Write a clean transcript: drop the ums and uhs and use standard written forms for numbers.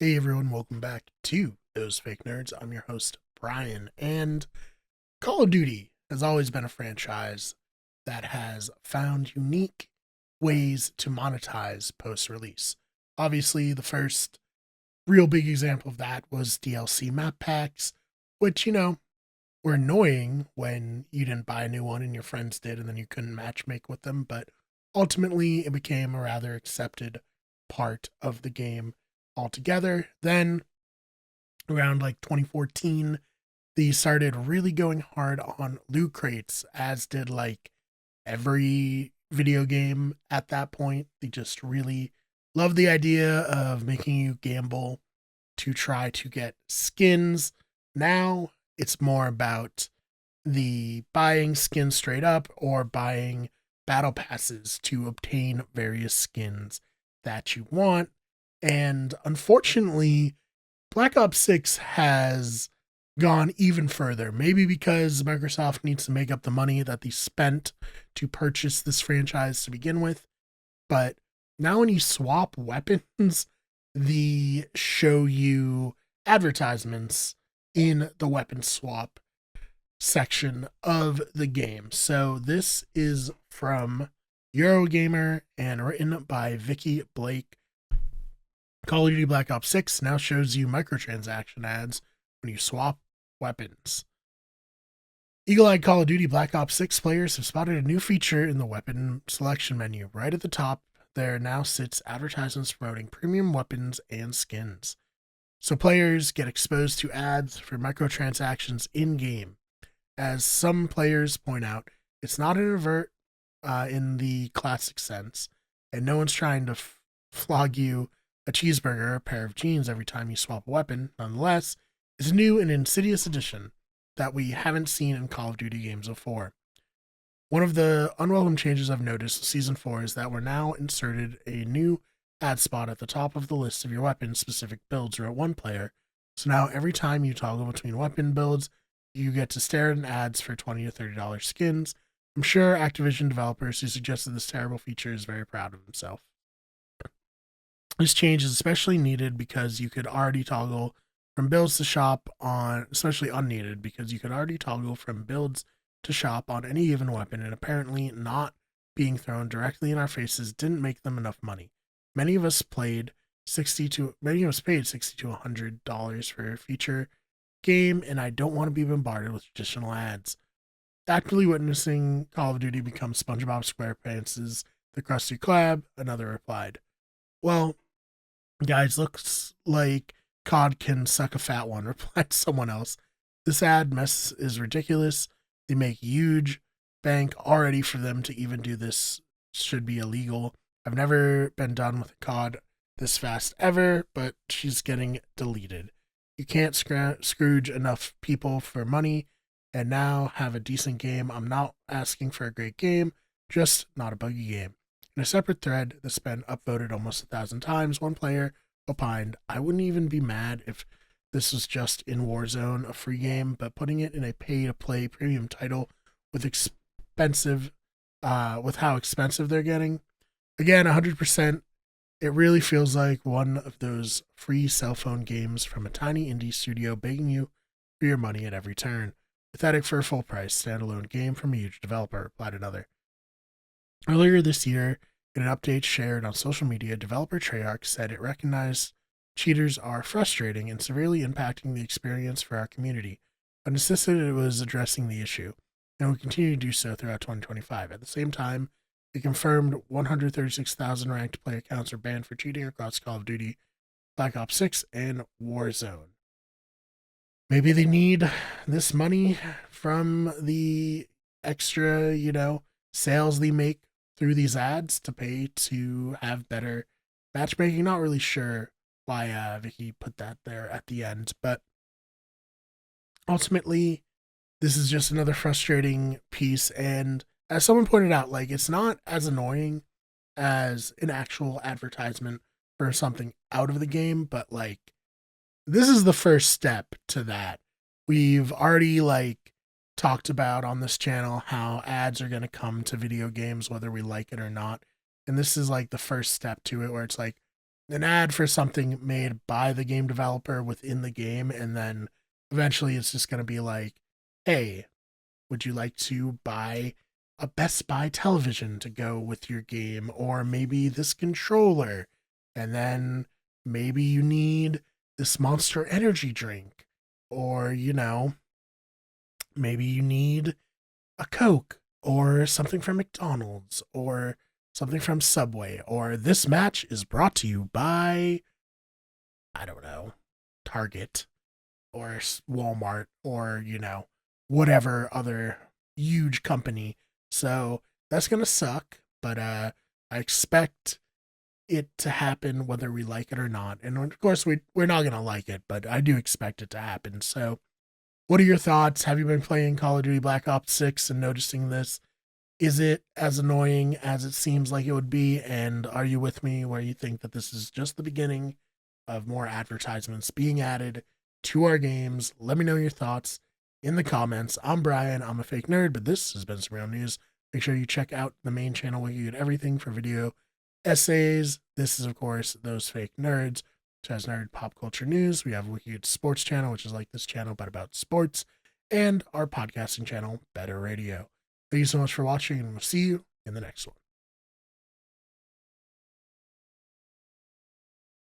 Hey everyone, welcome back to Those Fake Nerds. I'm your host, Brian, and Call of Duty has always been a franchise that has found unique ways to monetize post release. Obviously, the first real big example of that was DLC map packs, which, were annoying when you didn't buy a new one and your friends did, and then you couldn't matchmake with them, but ultimately it became a rather accepted part of the game altogether. Then around like 2014, they started really going hard on loot crates, as did like every video game at that point. They just really loved the idea of making you gamble to try to get skins. Now it's more about the buying skins straight up or buying battle passes to obtain various skins that you want. And unfortunately, Black Ops 6 has gone even further. Maybe because Microsoft needs to make up the money that they spent to purchase this franchise to begin with. But now when you swap weapons, they show you advertisements in the weapon swap section of the game. So this is from Eurogamer and written by Vicky Blake. Call of Duty Black Ops 6 now shows you microtransaction ads when you swap weapons. Eagle-eyed Call of Duty Black Ops 6 players have spotted a new feature in the weapon selection menu. Right at the top, there now sits advertisements promoting premium weapons and skins. So players get exposed to ads for microtransactions in-game. As some players point out, it's not an avert in the classic sense, and no one's trying to flog you a cheeseburger or a pair of jeans every time you swap a weapon. Nonetheless, it's a new and insidious addition that we haven't seen in Call of Duty games before. One of the unwelcome changes I've noticed in Season 4 is that we're now inserted a new ad spot at the top of the list of your weapon-specific builds or at one player. So now every time you toggle between weapon builds, you get to stare at ads for $20 to $30 skins. I'm sure Activision developers who suggested this terrible feature is very proud of himself. This change is especially needed because you could already toggle from builds to shop on, especially unneeded because you could already toggle from builds to shop on any given weapon, and apparently not being thrown directly in our faces didn't make them enough money. Many of us paid $60 to $100 for a feature game, and I don't want to be bombarded with traditional ads. Actively witnessing Call of Duty become SpongeBob SquarePants' The Krusty Krab, another replied. Well, guys, looks like COD can suck a fat one, replied someone else. This ad mess is ridiculous. They make huge bank already. For them to even do this should be illegal. I've never been done with a COD this fast ever, but she's getting deleted. You can't Scrooge enough people for money and now have a decent game. I'm not asking for a great game, just not a buggy game. In a separate thread that's been upvoted almost 1,000 times, one player opined, I wouldn't even be mad if this was just in Warzone, a free game, but putting it in a pay-to-play premium title with with how expensive they're getting. Again, 100%, it really feels like one of those free cell phone games from a tiny indie studio begging you for your money at every turn. Pathetic for a full price standalone game from a huge developer, replied another. Earlier this year, in an update shared on social media, developer Treyarch said it recognized cheaters are frustrating and severely impacting the experience for our community, but insisted it was addressing the issue and would continue to do so throughout 2025. At the same time, it confirmed 136,000 ranked player accounts are banned for cheating across Call of Duty, Black Ops 6, and Warzone. Maybe they need this money from the extra, sales they make through these ads to pay to have better matchmaking. Not really sure why Vicky put that there at the end, but ultimately, this is just another frustrating piece. And as someone pointed out, like, it's not as annoying as an actual advertisement for something out of the game, but like, this is the first step to that. We've already like talked about on this channel how ads are going to come to video games whether we like it or not. And this is like the first step to it where it's like, an ad for something made by the game developer within the game, and then eventually it's just going to be like, hey, would you like to buy a Best Buy television to go with your game, or maybe this controller, and then maybe you need this Monster Energy drink, or maybe you need a Coke or something from McDonald's or something from Subway, or this match is brought to you by, I don't know, Target or Walmart or, whatever other huge company. So that's going to suck, but I expect it to happen whether we like it or not. And of course, we're not going to like it, but I do expect it to happen. So, what are your thoughts? Have you been playing Call of Duty Black Ops 6 and noticing this? Is it as annoying as it seems like it would be? And are you with me where you think that this is just the beginning of more advertisements being added to our games? Let me know your thoughts in the comments. I'm Brian. I'm a fake nerd, but this has been some real news. Make sure you check out the main channel where you get everything for video essays. This is, of course, Those Fake Nerds, which has nerd pop culture news. We have a Wicked Sports channel, which is like this channel, but about sports, and our podcasting channel, Better Radio. Thank you so much for watching, and we'll see you in the next one.